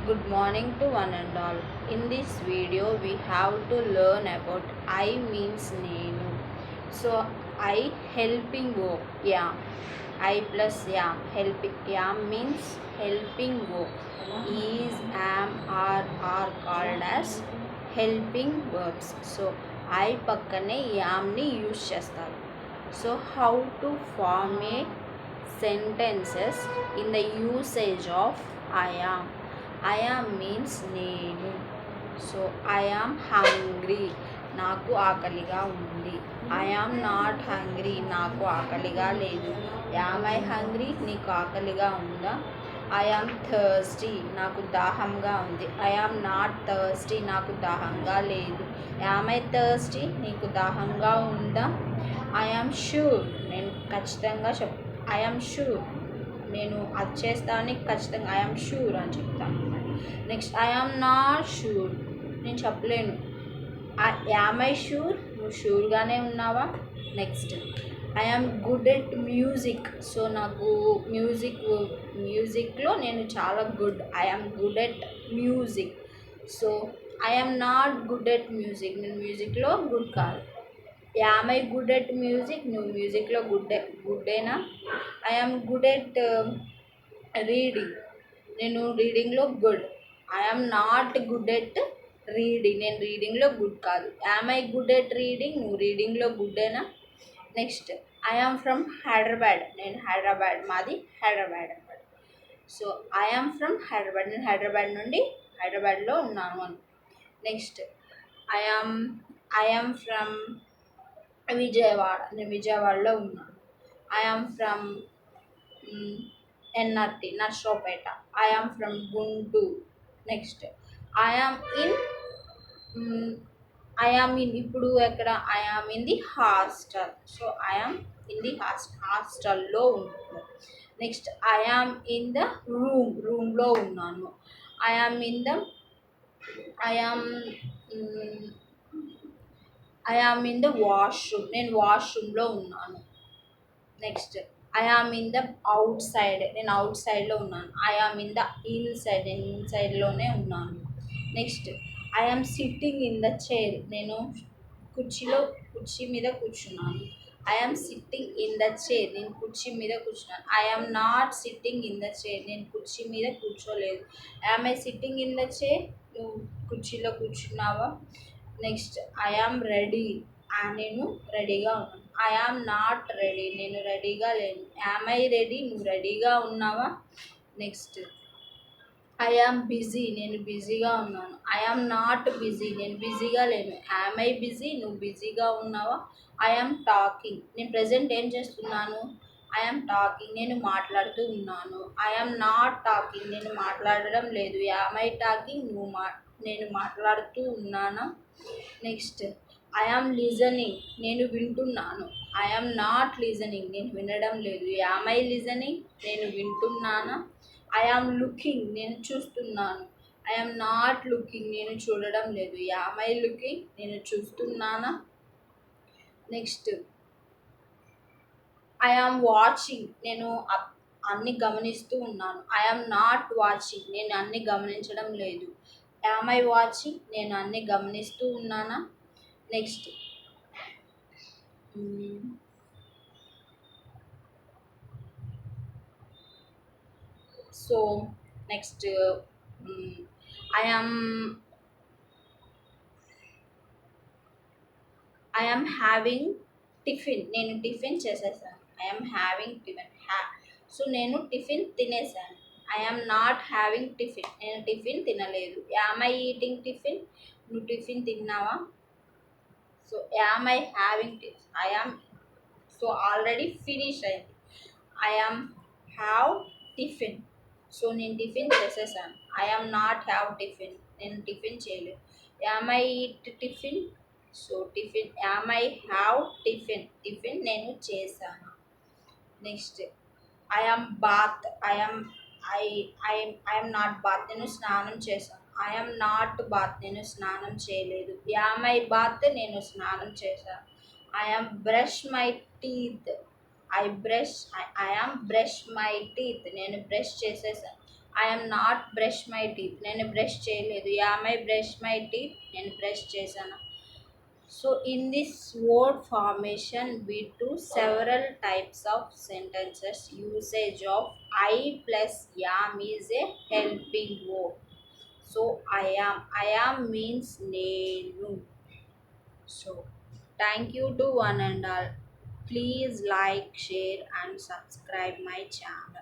Good morning to one and all. In this video, we have to learn about I means nenu. So, I helping verb. Yeah. I plus yeah. Helping yeah means helping verb. Is, am, are called as helping verbs. So, I పక్కనే Yamini use చేస్తారు. So, how to form a sentences in the usage of I am. I am means నేను. So I am hungry, నాకు ఆకలిగా ఉంది. I am not hungry, నాకు ఆకలిగా లేదు. Am I hungry, నీకు ఆకలిగా ఉందా? ఐ ఆమ్ థర్స్టీ, నాకు దాహంగా ఉంది. ఐ ఆమ్ నాట్ థర్స్టీ, నాకు దాహంగా లేదు. యామ్ ఐ థర్స్టీ, నీకు దాహంగా ఉందా? ఐ ఆమ్ షూర్, నేను ఖచ్చితంగా ఐ ఆమ్ షూర్, నేను అది చేస్తానని ఖచ్చితంగా ఐ ఆమ్ షూర్ అని చెప్తాను. Next I am not sure, నేను చెప్పలేను. యామ్ ఐ షూర్, నువ్వు షూర్గానే ఉన్నావా? Next I am good at music, so నాకు మ్యూజిక్లో నేను చాలా good. I am good at music. So I am not good at music, నేను మ్యూజిక్లో గుడ్ కాదు. Am I good at music, నువ్వు మ్యూజిక్లో గుడ్డేనా? I am good at reading, నేను రీడింగ్లో good. I am not good at reading, నేను రీడింగ్లో గుడ్ కాదు. Am I good at reading, నువ్వు రీడింగ్లో గుడ్డేనా? Next I am from Hyderabad, నేను మాది హైదరాబాద్ అనమాట. So I am from Hyderabad, నేను హైదరాబాద్లో ఉన్నాను అని. Next I am from Vijayawada, నేను విజయవాడలో ఉన్నాను. I am from NRT, Narasaraopet. I am from Guntur. Next I am in ఇప్పుడు ఎక్కడ? I am in the hostel. So I am in the హాస్టల్లో ఉంటున్నాను. Next I am in the రూమ్లో ఉన్నాను. I am in the washroom, నేను వాష్రూమ్లో ఉన్నాను. Next I am in the outside, నేను అవుట్ సైడ్లో ఉన్నాను. I am in the inside, నేను ఇన్సైడ్లోనే ఉన్నాను. Next I am sitting in the chair, నేను కుర్చీ మీద కూర్చున్నాను. I am sitting in the chair, నేను కుర్చీ మీద కూర్చున్నాను. I am not sitting in the chair, నేను కుర్చీ మీద కూర్చోలేదు. Am I sitting in the chair, నువ్వు కుర్చీలో కూర్చున్నావా? నెక్స్ట్ ఐ ఆమ్ రెడీ, నేను రెడీగా ఉన్నాను. ఐ ఆమ్ నాట్ రెడీ, నేను రెడీగా లేను. యామ్ ఐ రెడీ, నువ్వు రెడీగా ఉన్నావా? నెక్స్ట్ ఐ ఆమ్ బిజీ, నేను బిజీగా ఉన్నాను. ఐ ఆమ్ నాట్ బిజీ, నేను బిజీగా లేను. యామ్ ఐ బిజీ, నువ్వు బిజీగా ఉన్నావా? ఐ ఆమ్ టాకింగ్, నేను ప్రజెంట్ ఏం చేస్తున్నాను? ఐ ఆమ్ టాకింగ్, నేను మాట్లాడుతూ ఉన్నాను. ఐ ఆమ్ నాట్ టాకింగ్, నేను మాట్లాడడం లేదు. యామ్ ఐ టాకింగ్, నేను మాట్లాడుతూ ఉన్నానా? నెక్స్ట్ ఐ ఆమ్ లిజనింగ్, నేను వింటున్నాను. ఐ ఆమ్ నాట్ లిజనింగ్, నేను వినడం లేదు. యామ్ ఐ లిజనింగ్, నేను వింటున్నానా? ఐ ఆమ్ లుకింగ్, నేను చూస్తున్నాను. ఐ ఆమ్ నాట్ లుకింగ్, నేను చూడడం లేదు. యామ్ ఐ లుకింగ్, నేను చూస్తున్నానా? నెక్స్ట్ ఐ ఆమ్ వాచింగ్, నేను అన్ని గమనిస్తూ ఉన్నాను. ఐ ఆమ్ నాట్ వాచింగ్, నేను అన్ని గమనించడం లేదు. యామ్ ఐ వాచింగ్, నేను అన్ని గమనిస్తూ ఉన్నానా? Next so next I am having tiffin, నేను టిఫిన్ చేసేసాను. I am having tiffin, so నేను టిఫిన్ తినేసాను. I am not having tiffin, నేను టిఫిన్ తినలేదు. యామ్ ఐ ఈటింగ్ టిఫిన్, నువ్వు టిఫిన్ తిన్నావా? So am I having tiffin, I am, so already finish అయింది. I am have tiffin, so నేను tiffin చేసేసాను. I am not have tiffin, నేను tiffin చేయలేదు. Am I eat tiffin, so tiffin. Yam I have tiffin నేను చేశాను. Next I am bath, I am not bath, నేను స్నానం చేశాను. ఐ ఆమ్ నాట్ బాత్, నేను స్నానం చేయలేదు. యామ్ ఐ బాత్, నేను స్నానం చేశాను. I am brush my teeth, I am brush my teeth, నేను బ్రష్ చేసేసాను. I am not brush my teeth, నేను బ్రష్ చేయలేదు. Am I brush my teeth, నేను బ్రష్ చేశాను. So in this word formation we do several types of sentences. Usage of I plus am is a helping word. So I am means nenu. So thank you to one and all. Please like, share and subscribe my channel.